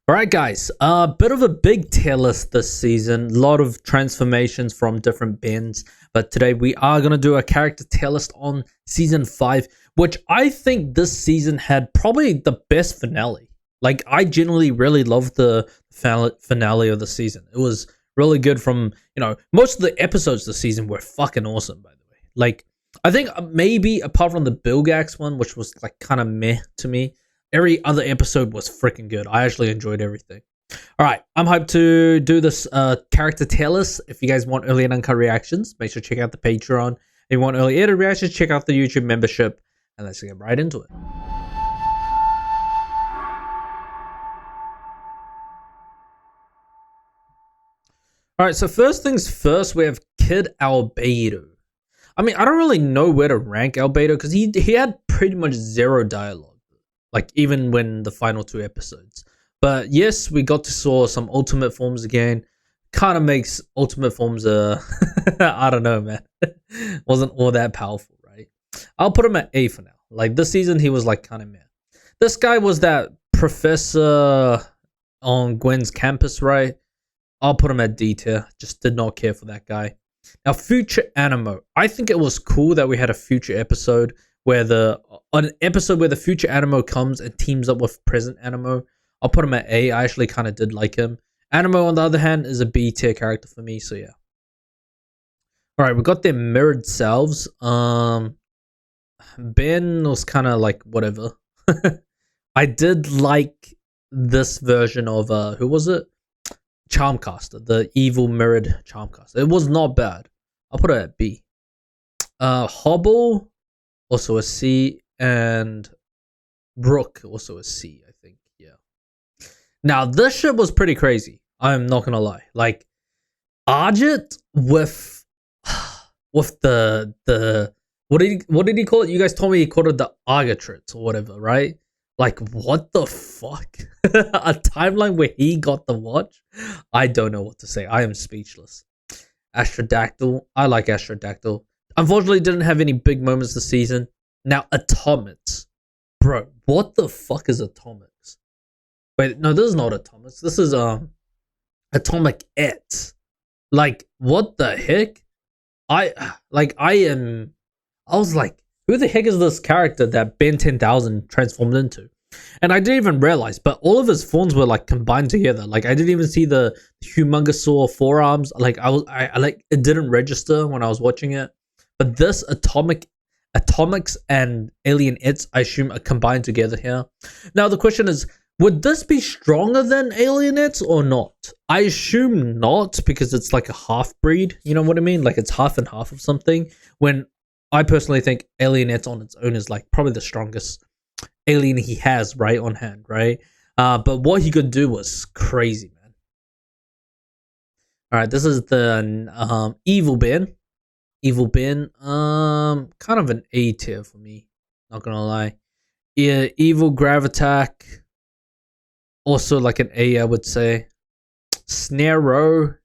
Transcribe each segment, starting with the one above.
Alright guys, a bit of a big tier list this season, a lot of transformations from different bins, but today we are going to do a character tier list on season 5, which I think this season had probably the best finale. Like, I generally really loved the finale of the season. It was really good from, most of the episodes this season were fucking awesome, by the way. Like, I think maybe apart from the Bilgax one, which was like kind of meh to me, every other episode was freaking good. I actually enjoyed everything. All right, I'm hyped to do this character tier list. If you guys want early and uncut reactions, make sure to check out the Patreon. If you want early edit reactions, check out the YouTube membership. And let's get right into it. All right, so first things first, we have Kid Albedo. I mean, I don't really know where to rank Albedo because he had pretty much zero dialogue. Like, even when the final 2 episodes. But yes, we got to saw some ultimate forms again. Kind of makes ultimate forms, I don't know, man. Wasn't all that powerful, right? I'll put him at A for now. Like, this season, he was, like, kind of meh. This guy was that professor on Gwen's campus, right? I'll put him at D tier. Just did not care for that guy. Now, future Animo. I think it was cool that we had a future episode where an episode where the future Animo comes and teams up with present Animo. I'll put him at A. I actually kind of did like him. Animo, on the other hand, is a B tier character for me, so yeah. Alright, we got their mirrored selves. Ben was kind of like whatever. I did like this version of who was it? Charmcaster, the evil mirrored Charmcaster. It was not bad. I'll put it at B. Hobble, also a C, and Brooke, also a C, I think. Yeah. Now, this shit was pretty crazy. I'm not gonna lie. Like, Arjit with the what did he call it? You guys told me he called it the Argatrit or whatever, right? Like, what the fuck? A timeline where he got the watch? I don't know what to say. I am speechless. Astrodactyl. I like Astrodactyl. Unfortunately, didn't have any big moments this season. Now, Atomics. Bro, what the fuck is Atomics? Wait, no, this is not Atomics. This is Atomic Et. Like, what the heck? I was like, who the heck is this character that Ben 10,000 transformed into? And I didn't even realize, but all of his forms were like combined together. Like, I didn't even see the Humongosaur forearms. Like, I like, it didn't register when I was watching it. But this Atomics and Alien Its, I assume, are combined together here. Now, the question is, would this be stronger than Alien Its or not? I assume not, because it's like a half-breed. You know what I mean? Like, it's half and half of something. When I personally think Alien Its on its own is like probably the strongest alien he has right on hand, right? But what he could do was crazy, man. All right, this is the Evil Ben. Evil Ben, kind of an A tier for me. Not gonna lie. Yeah, Evil Gravitack, also like an A, I would say. Snarrow,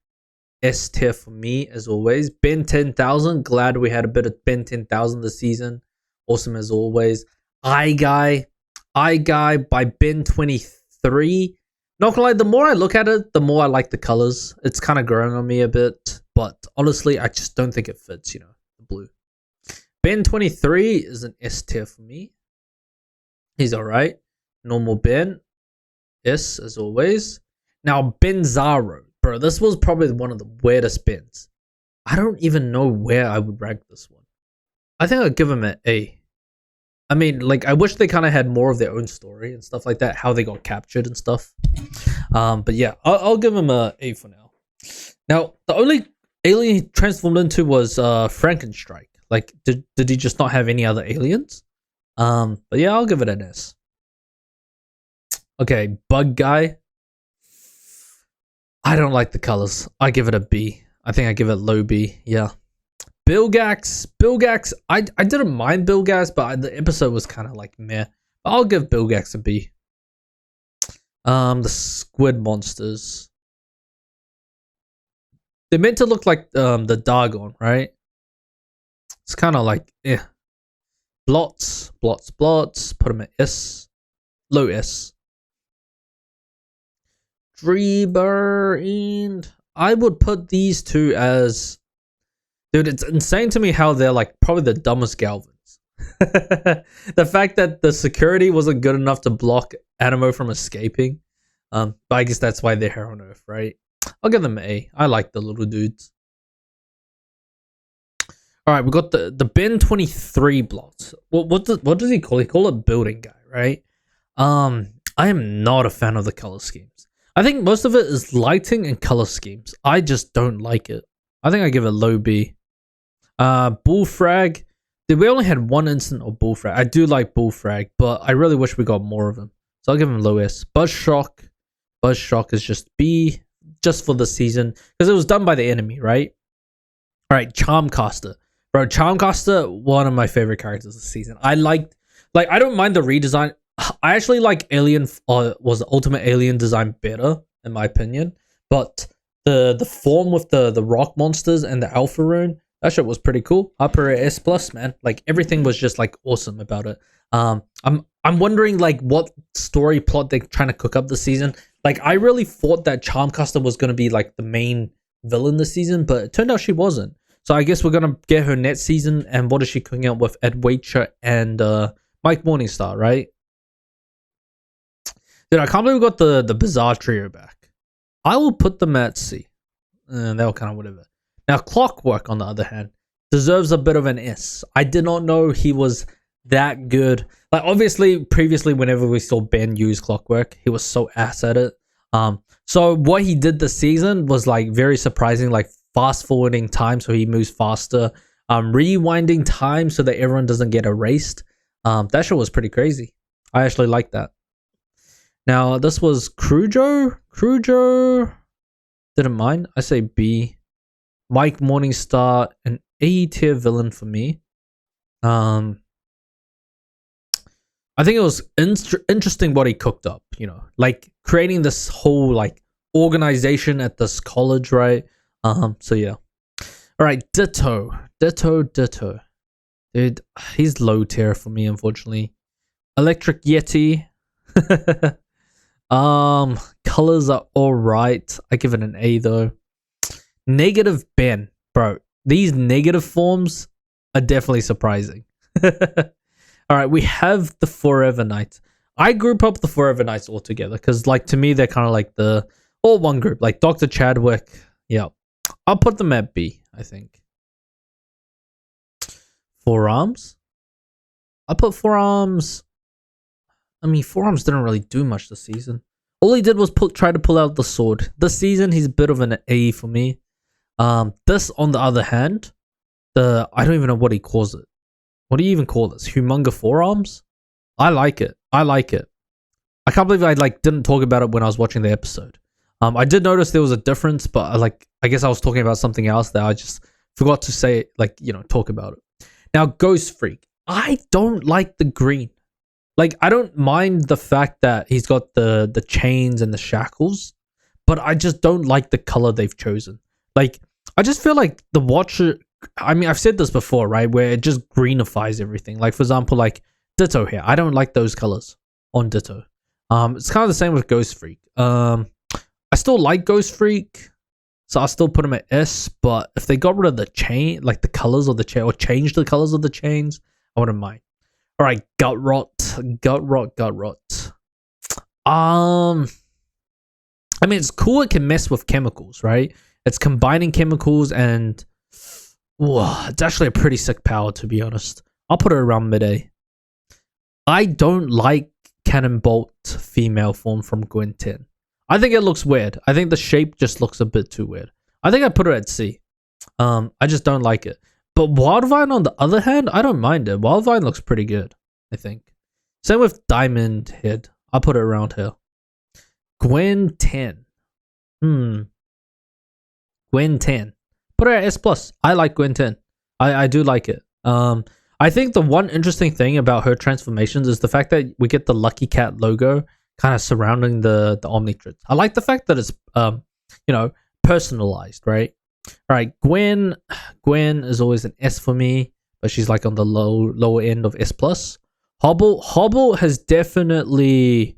S tier for me as always. Ben 10,000, glad we had a bit of Ben 10,000 this season. Awesome as always. Eye Guy by Ben 23. Not gonna lie, the more I look at it, the more I like the colors. It's kind of growing on me a bit, but honestly, I just don't think it fits, the blue. Ben 23 is an S tier for me. He's alright. Normal Ben, S as always. Now, Ben Zaro. Bro, this was probably one of the weirdest Bens. I don't even know where I would rank this one. I think I'd give him an A. I mean, like, I wish they kind of had more of their own story and stuff like that, how they got captured and stuff. But yeah, I'll give him a A for now. Now, the only alien he transformed into was Frankenstrike. Like, did he just not have any other aliens? But yeah, I'll give it an S. Okay, Bug Guy. I don't like the colors. I give it a B. I think I give it low B. Yeah. Bilgax. I didn't mind Bilgax, but the episode was kind of like meh. But I'll give Bilgax a B. The squid monsters. They're meant to look like the Dargon, right? It's kind of like Blots. Put them at S. Low S. Dreamer, and I would put these two as, dude, it's insane to me how they're like probably the dumbest Galvins. The fact that the security wasn't good enough to block Animo from escaping. But I guess that's why they're here on Earth, right? I'll give them an A. I like the little dudes. All right, we got the Ben 23 blocks. What does he call it? He call it building guy, right? I am not a fan of the color schemes. I think most of it is lighting and color schemes. I just don't like it. I think I give it low B. Bullfrag. We only had one instant of Bullfrag. I do like Bullfrag, but I really wish we got more of him. So I'll give him low S. Buzzshock. Buzzshock is just B, just for the season. Because it was done by the enemy, right? Alright, Charmcaster. Bro, Charmcaster, one of my favorite characters this season. I don't mind the redesign. I actually like Alien, was the Ultimate Alien design better, in my opinion. But the form with the rock monsters and the Alpha Rune, that shit was pretty cool. Upper S plus, man. Like everything was just like awesome about it. I'm wondering like what story plot they're trying to cook up this season. Like I really thought that Charmcaster was gonna be like the main villain this season, but it turned out she wasn't. So I guess we're gonna get her next season. And what is she cooking up with? Ed Wacher and Mike Morningstar, right? Dude, I can't believe we got the Bizarre Trio back. I will put them at C. They'll kind of whatever. Now, Clockwork, on the other hand, deserves a bit of an S. I did not know he was that good. Like, obviously, previously, whenever we saw Ben use Clockwork, he was so ass at it. So what he did this season was, like, very surprising, like, fast-forwarding time so he moves faster, rewinding time so that everyone doesn't get erased. That shit was pretty crazy. I actually like that. Now, this was Crujo. Crujo didn't mind. I say B. Mike Morningstar, an A tier villain for me. I think it was interesting what he cooked up, you know, like creating this whole like organization at this college, right? So yeah. All right, Ditto. Dude, he's low tier for me, unfortunately. Electric Yeti. Colors are all right. I give it an A though. Negative Ben, bro. These negative forms are definitely surprising. All right, we have the Forever Knights. I group up the Forever Knights all together because, like, to me, they're kind of like the all one group. Like Dr. Chadwick. Yeah, I'll put them at B. I think. Forearms. I put Forearms. I mean, Forearms didn't really do much this season. All he did was try to pull out the sword. This season, he's a bit of an A for me. This, on the other hand, I don't even know what he calls it. What do you even call this? Humonga Forearms? I like it. I can't believe I didn't talk about it when I was watching the episode. I did notice there was a difference, but I guess I was talking about something else that I just forgot to say, talk about it. Now, Ghost Freak. I don't like the green. Like, I don't mind the fact that he's got the chains and the shackles, but I just don't like the color they've chosen. Like, I just feel like the Watcher, I mean, I've said this before, right? Where it just greenifies everything. Like, for example, like Ditto here. I don't like those colors on Ditto. It's kind of the same with Ghost Freak. I still like Ghost Freak, so I'll still put him at S, but if they got rid of the chain, like the colors of the chain, or changed the colors of the chains, I wouldn't mind. All right, Gut Rot. I mean, it's cool. It can mess with chemicals, right? It's combining chemicals, and it's actually a pretty sick power, to be honest. I'll put it around mid-A. I don't like Cannonbolt female form from Gwen 10. I think it looks weird. I think the shape just looks a bit too weird. I think I put it at C. I just don't like it. But Wildvine, on the other hand, I don't mind it. Wildvine looks pretty good, I think. Same with Diamond Head. I'll put it around here. Gwen 10. Gwen 10. Put it at S+. I like Gwen 10. I do like it. I think the one interesting thing about her transformations is the fact that we get the Lucky Cat logo kind of surrounding the Omnitrix. I like the fact that it's personalized, right? All right, Gwen is always an S for me, but she's like on the lower end of S+. Hobble has definitely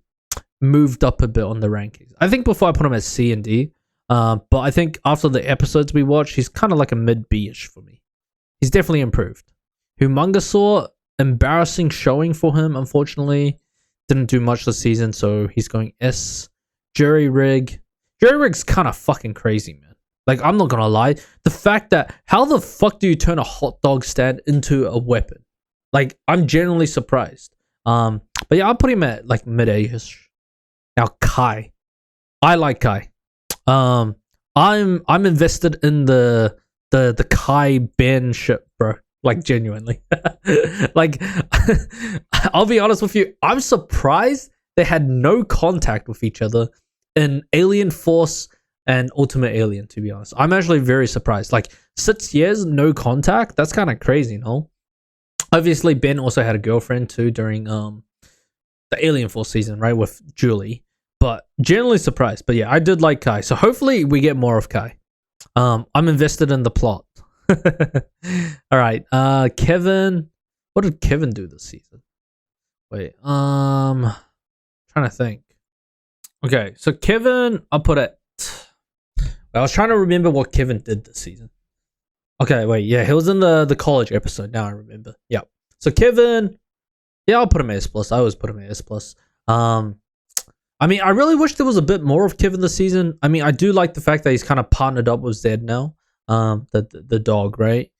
moved up a bit on the rankings. I think before I put him at C and D, but I think after the episodes we watched, he's kind of like a mid B-ish for me. He's definitely improved. Humongosaur, embarrassing showing for him, unfortunately. Didn't do much this season, so he's going S. Jerry Rig's kind of fucking crazy, man. Like, I'm not gonna lie. The fact that, how the fuck do you turn a hot dog stand into a weapon? Like, I'm genuinely surprised. But yeah, I'll put him at like mid A-ish. Now Kai. I like Kai. I'm invested in the Kai Ben ship, bro. Like, genuinely. Like, I'll be honest with you, I'm surprised they had no contact with each other in Alien Force and Ultimate Alien, to be honest. I'm actually very surprised. Like, 6 years, no contact? That's kind of crazy, no? Obviously, Ben also had a girlfriend too during the Alien Force season, right? With Julie. But generally surprised. But yeah, I did like Kai. So hopefully we get more of Kai. I'm invested in the plot. All right. Kevin. What did Kevin do this season? Wait. Trying to think. Okay, so Kevin, I'll put it. I was trying to remember what Kevin did this season. Okay, wait, yeah, he was in the college episode. Now I remember. Yeah. So Kevin, yeah, I'll put him S plus. I always put him at S plus. I mean, I really wish there was a bit more of Kevin this season. I mean, I do like the fact that he's kind of partnered up with Zed now. The dog, right?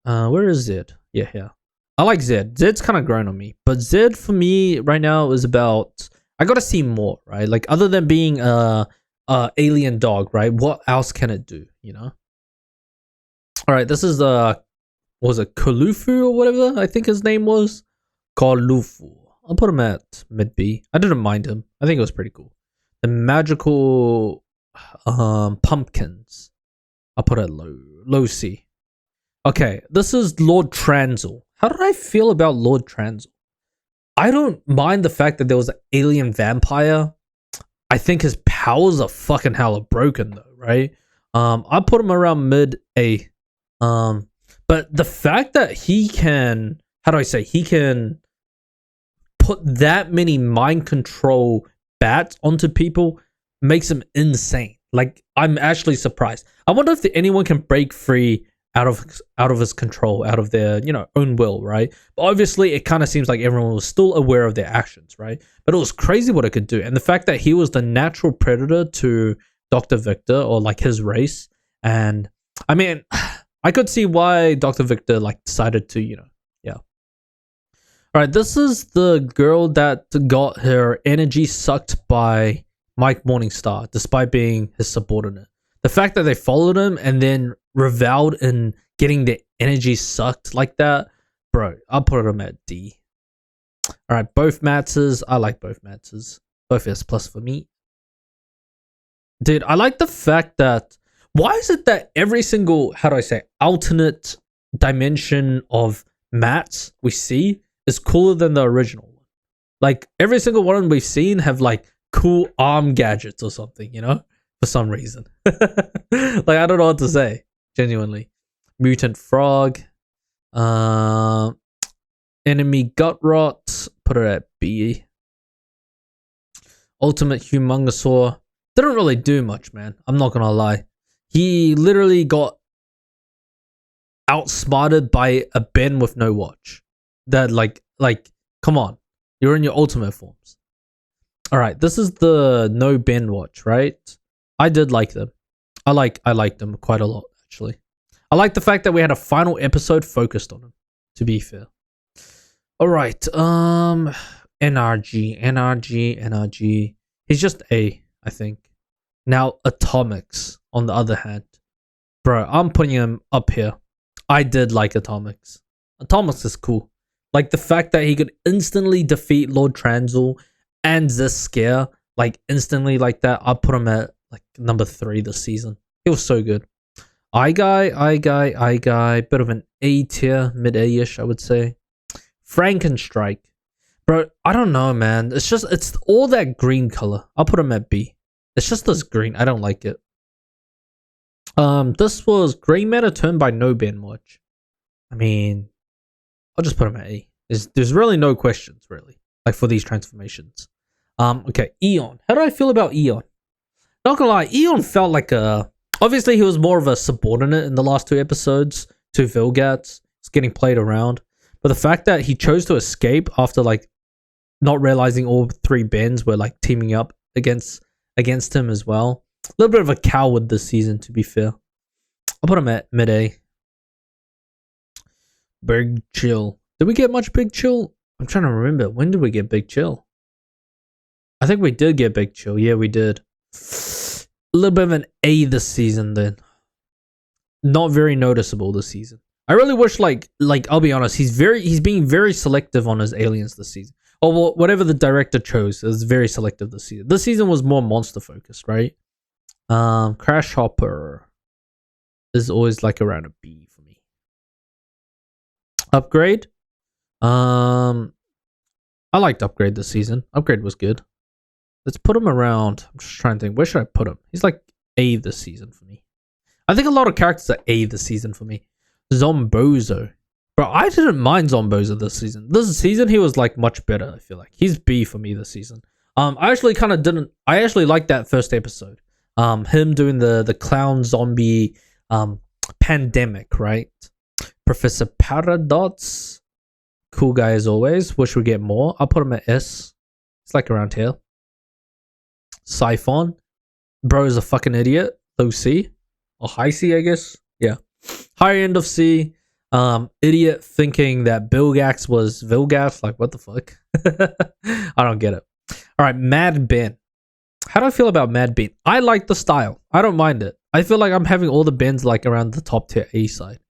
Where is Zed? Yeah. I like Zed. Zed's kind of grown on me, but Zed for me right now is about. I gotta see more, right? Like, other than being a alien dog, right? What else can it do? You know. All right, this is what was it, Kalufu or whatever I think his name was? Kalufu. I'll put him at mid B. I didn't mind him. I think it was pretty cool. The magical pumpkins. I'll put it low C. Okay, this is Lord Transil. How did I feel about Lord Transil? I don't mind the fact that there was an alien vampire. I think his powers are fucking hella broken though, right? I put him around mid A. But the fact that he can, how do I say, he can put that many mind control bats onto people makes him insane. Like, I'm actually surprised. I wonder if anyone can break free out of his control, out of their, own will, right? But obviously it kind of seems like everyone was still aware of their actions, right? But it was crazy what it could do. And the fact that he was the natural predator to Dr. Victor, or like his race. And I mean, I could see why Dr. Victor decided to, yeah. All right, this is the girl that got her energy sucked by Mike Morningstar, despite being his subordinate. The fact that they followed him and then reveled in getting their energy sucked like that, bro, I'll put him at D. All right, both Matses. I like both Matses. Both S plus for me. Dude, I like the fact that, why is it that every single, how do I say, alternate dimension of Mats we see is cooler than the original one? Like, every single one we've seen have cool arm gadgets or something, for some reason. I don't know what to say, genuinely. Mutant frog, enemy gut rot, put it at B. Ultimate Humongosaur didn't really do much, man. I'm not gonna lie. He literally got outsmarted by a Ben with no watch. That come on, you're in your ultimate forms. All right, this is the no Ben watch, right? I did like them. I liked them quite a lot, actually. I like the fact that we had a final episode focused on him, to be fair. All right, NRG. He's just A, I think. Now, Atomics, on the other hand. Bro, I'm putting him up here. I did like Atomics. Atomics is cool. Like, the fact that he could instantly defeat Lord Transil and Zs'Skayr, instantly like that. I'll put him at number 3 this season. He was so good. I guy, bit of an A tier, mid A-ish, I would say. Frankenstrike, bro, I don't know, man. It's all that green color. I'll put him at B. It's just this green. I don't like it. This was Grey Matter turned by no Ben watch. I mean, I'll just put him at A. There's really no questions, really, for these transformations. Okay, Eon. How do I feel about Eon? Not gonna lie, Eon felt like a. Obviously, he was more of a subordinate in the last 2 episodes to Vilgax. He's getting played around, but the fact that he chose to escape after like not realizing all 3 Bens were like teaming up against him as well. A little bit of a coward this season, to be fair. I'll put him at mid A. Big Chill. Did we get much Big Chill? I'm trying to remember. When did we get Big Chill? I think we did get Big Chill. Yeah, we did. A little bit of an A this season then. Not very noticeable this season. I really wish like I'll be honest, he's being very selective on his aliens this season. Or whatever the director chose is very selective this season. This season was more monster focused, right? Crash Hopper is always like around a B for me. Upgrade. I liked Upgrade this season. Upgrade was good. Let's put him around. I'm just trying to think. Where should I put him? He's like A this season for me. I think a lot of characters are A this season for me. Zombozo. Bro, I didn't mind Zombozo this season. This season, he was like much better, I feel like. He's B for me this season. I actually kind of didn't. I actually liked that first episode. Him doing the clown zombie pandemic, right? Professor Paradox. Cool guy as always. Wish we get more. I'll put him at S. It's like around here. Siphon. Bro is a fucking idiot. Low C. Or high C, I guess. Yeah. High end of C. Idiot thinking that Vilgax was Vilgax. Like, what the fuck? I don't get it. Alright, Mad Ben. How do I feel about Mad Ben? I like the style. I don't mind it. I feel like I'm having all the Bens like around the top tier A side.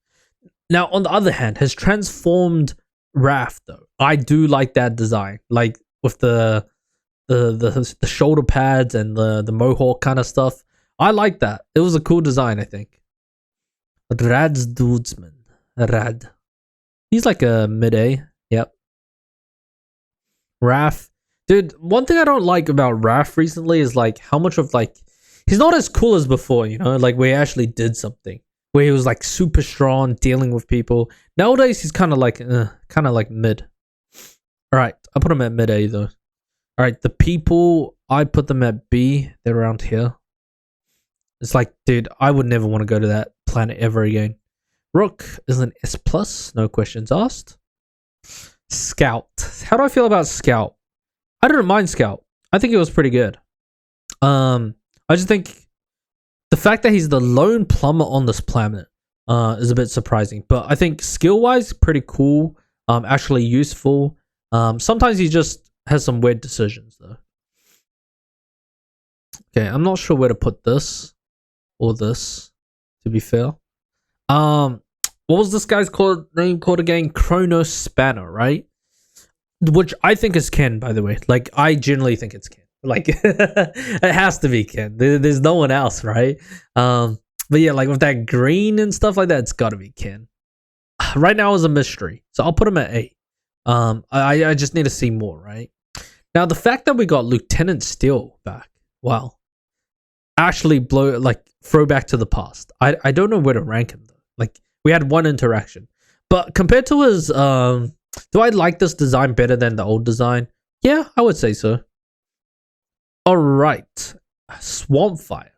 Now, on the other hand, his transformed Raph, though. I do like that design. Like, with the shoulder pads and the mohawk kind of stuff. I like that. It was a cool design, I think. Rad's Dudesman. Rad. He's like a mid-A. Yep. Raph. Dude, one thing I don't like about Raph recently is like how much of like... He's not as cool as before, you know? Like where he actually did something. Where he was like super strong, dealing with people. Nowadays, he's kind of like mid. Alright, I'll put him at mid-A though. Alright, the people, I put them at B. They're around here. It's like, dude, I would never want to go to that planet ever again. Rook is an S+, no questions asked. Scout. How do I feel about Scout? I didn't mind Scout. I think it was pretty good. I just think the fact that he's the lone plumber on this planet is a bit surprising. But I think skill-wise, pretty cool. Actually useful. Sometimes he just has some weird decisions though. Okay, I'm not sure where to put this or this, to be fair. What was this guy's name called again? Chronos Spanner, right? Which I think is Ken, by the way. Like, I genuinely think it's Ken. Like, it has to be Ken. There's no one else, right? But yeah, like with that green and stuff like that, it's gotta be Ken. Right now is a mystery, so I'll put him at A. I just need to see more, right? Now, the fact that we got Lieutenant Steele back, wow. Actually throw back to the past. I don't know where to rank him though. Like, we had one interaction. But compared to his, do I like this design better than the old design? Yeah, I would say so. Alright. Swampfire.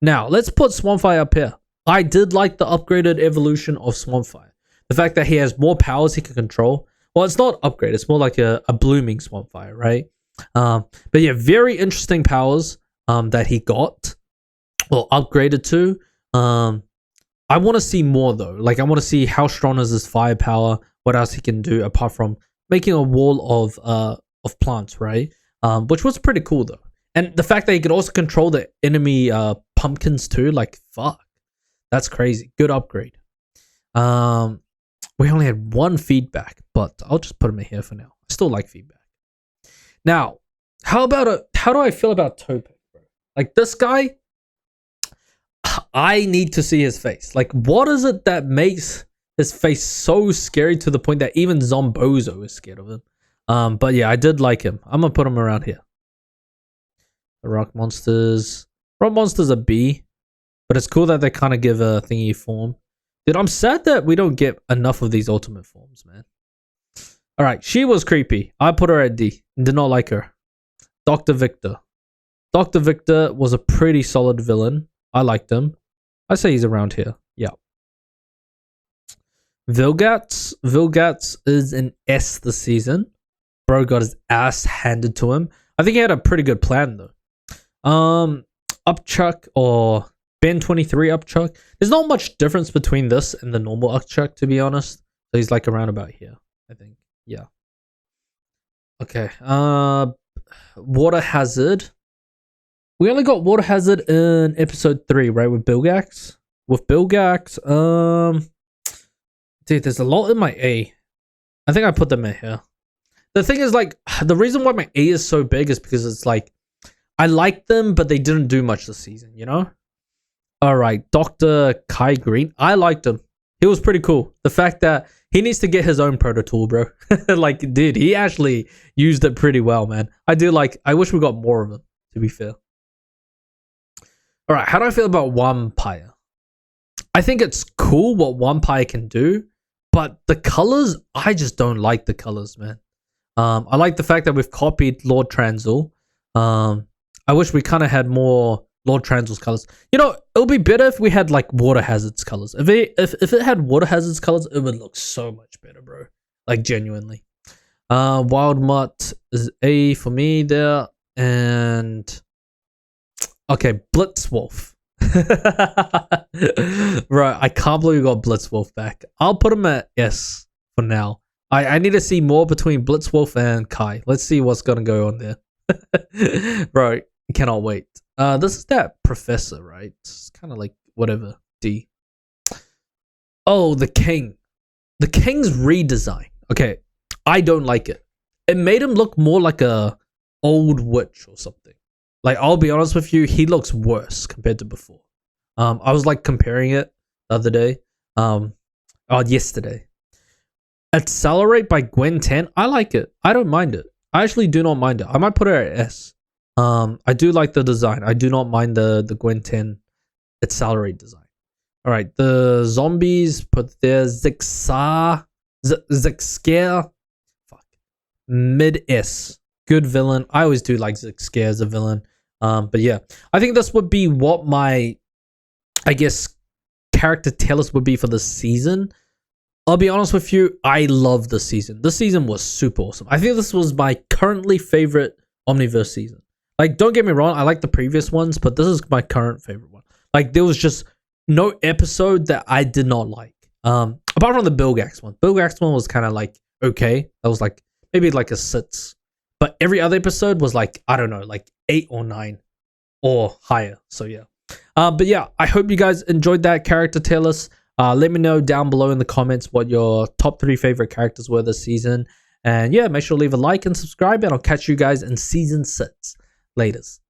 Now, let's put Swampfire up here. I did like the upgraded evolution of Swampfire. The fact that he has more powers he can control. Well, it's not upgrade. It's more like a blooming Swampfire, right? But yeah, very interesting powers that he got or upgraded to. I want to see more though. Like, I want to see how strong is his firepower. What else he can do apart from making a wall of plants, right? Which was pretty cool though. And the fact that he could also control the enemy pumpkins too. Like, fuck, that's crazy. Good upgrade. We only had one feedback, but I'll just put him in here for now. I still like feedback. Now, how do I feel about Topaz, bro? Like, this guy, I need to see his face. Like, what is it that makes his face so scary to the point that even Zombozo is scared of him? But yeah, I did like him. I'm gonna put him around here. The rock monsters are B, but it's cool that they kind of give a thingy form. Dude, I'm sad that we don't get enough of these ultimate forms, man. Alright, she was creepy. I put her at D. Did not like her. Dr. Victor. Dr. Victor was a pretty solid villain. I liked him. I say he's around here. Yeah. Vilgax. Vilgax is an S this season. Bro got his ass handed to him. I think he had a pretty good plan though. Upchuck or Ben 23 Upchuck. There's not much difference between this and the normal Upchuck, to be honest. So he's like around about here, I think. Yeah. Okay. Water Hazard. We only got Water Hazard in episode 3, right? With Bilgax. Dude, there's a lot in my A. I think I put them in here. The thing is, like, the reason why my A is so big is because it's like, I like them, but they didn't do much this season, you know? Alright, Dr. Kai Green. I liked him. He was pretty cool. The fact that he needs to get his own proto tool, bro. Like, dude, he actually used it pretty well, man. I wish we got more of them, to be fair. Alright, how do I feel about Vampire? I think it's cool what Vampire can do, but the colors, I just don't like the colors, man. I like the fact that we've copied Lord Transil. I wish we kind of had more Lord Transil's colors. You know, it would be better if we had like Water Hazard's colors. If it had Water Hazard's colors, it would look so much better, bro. Like, genuinely. Wild Mutt is A for me there. And okay, Blitzwolf. Right, I can't believe we got Blitzwolf back. I'll put him at S for now. I need to see more between Blitzwolf and Kai. Let's see what's gonna go on there. Right, cannot wait. This is that professor, right? It's kind of like whatever. D. Oh, the king. The king's redesign. Okay, I don't like it. It made him look more like a old witch or something. Like, I'll be honest with you, he looks worse compared to before. I was like comparing it the other day. Yesterday. Accelerate by Gwen 10. I like it. I don't mind it. I actually do not mind it. I might put it at S. I do like the design. I do not mind the Gwen 10 Accelerate design. Alright, the zombies, put there Zs'Skayr. Fuck. Mid S. Good villain. I always do like Zs'Skayr as a villain. But yeah, I think this would be what my, I guess, character tellers would be for the season. I'll be honest with you, I love this season. This season was super awesome. I think this was my currently favorite Omniverse season. Like, don't get me wrong, I like the previous ones, but this is my current favorite one. Like, there was just no episode that I did not like. Apart from the Bilgax one. Bilgax one was kind of like, okay. That was like, maybe like a 6. But every other episode was like, I don't know, like 8 or 9 or higher. So yeah. But yeah, I hope you guys enjoyed that character tell list. Let me know down below in the comments what your top 3 favorite characters were this season. And yeah, make sure to leave a like and subscribe, and I'll catch you guys in season 6. Laters.